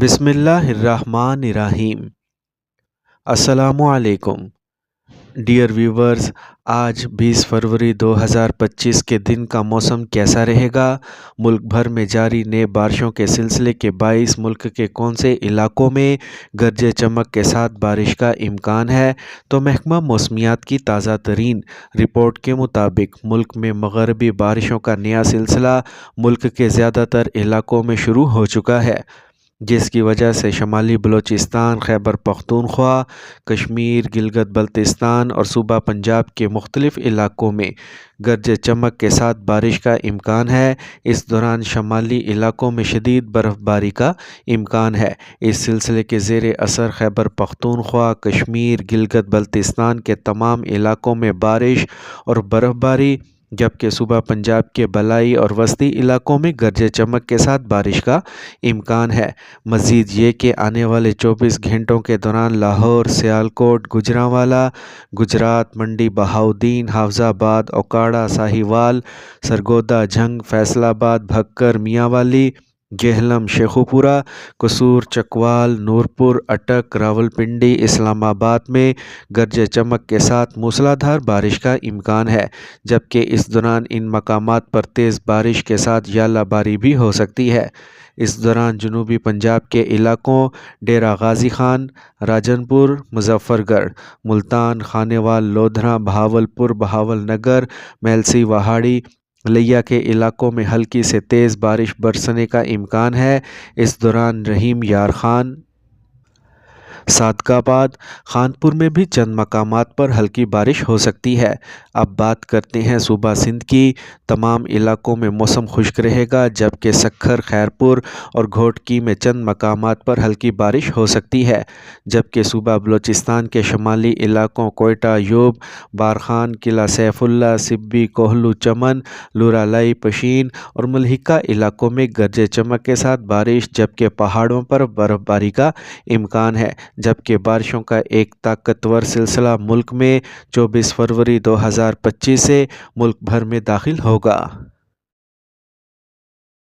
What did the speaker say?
بسم اللہ الرحمن الرحیم۔ السلام علیکم ڈیئر ویورز، آج 20 فروری 2025 کے دن کا موسم کیسا رہے گا؟ ملک بھر میں جاری نئے بارشوں کے سلسلے کے باعث ملک کے کون سے علاقوں میں گرج چمک کے ساتھ بارش کا امکان ہے؟ تو محکمہ موسمیات کی تازہ ترین رپورٹ کے مطابق ملک میں مغربی بارشوں کا نیا سلسلہ ملک کے زیادہ تر علاقوں میں شروع ہو چکا ہے، جس کی وجہ سے شمالی بلوچستان، خیبر پختونخوا، کشمیر، گلگت بلتستان اور صوبہ پنجاب کے مختلف علاقوں میں گرج چمک کے ساتھ بارش کا امکان ہے۔ اس دوران شمالی علاقوں میں شدید برف باری کا امکان ہے۔ اس سلسلے کے زیر اثر خیبر پختونخوا، کشمیر، گلگت بلتستان کے تمام علاقوں میں بارش اور برف باری، جبکہ صوبہ پنجاب کے بالائی اور وسطی علاقوں میں گرج چمک کے ساتھ بارش کا امکان ہے۔ مزید یہ کہ آنے والے 24 گھنٹوں کے دوران لاہور، سیالکوٹ، گوجرانوالا، گجرات، منڈی بہاؤدین، حافظ آباد، اوکاڑہ، ساہیوال، سرگودا، جھنگ، فیصل آباد، بھکر، میاں والی، جہلم، شیخوپورہ، قصور، چکوال، نورپور، اٹک، راولپنڈی، اسلام آباد میں گرج چمک کے ساتھ موسلادھار بارش کا امکان ہے، جبکہ اس دوران ان مقامات پر تیز بارش کے ساتھ ژالہ باری بھی ہو سکتی ہے۔ اس دوران جنوبی پنجاب کے علاقوں ڈیرہ غازی خان، راجن پور، مظفر گڑھ، ملتان، خانیوال، لودھراں، بہاولپور، بہاول نگر، میلسی وہاڑی، لیا کے علاقوں میں ہلکی سے تیز بارش برسنے کا امکان ہے۔ اس دوران رحیم یار خان، صادق آباد، خانپور میں بھی چند مقامات پر ہلکی بارش ہو سکتی ہے۔ اب بات کرتے ہیں صوبہ سندھ کی۔ تمام علاقوں میں موسم خشک رہے گا، جبکہ سکھر، خیرپور اور گھوٹکی میں چند مقامات پر ہلکی بارش ہو سکتی ہے، جبکہ صوبہ بلوچستان کے شمالی علاقوں کوئٹہ، یوب، بارخان، قلعہ سیف اللہ، سبی، کوہلو چمن، لورالائی، پشین اور ملحقہ علاقوں میں گرج چمک کے ساتھ بارش، جبکہ پہاڑوں پر برف باری کا امکان ہے، جبکہ بارشوں کا ایک طاقتور سلسلہ ملک میں 24 فروری 2025 سے ملک بھر میں داخل ہوگا۔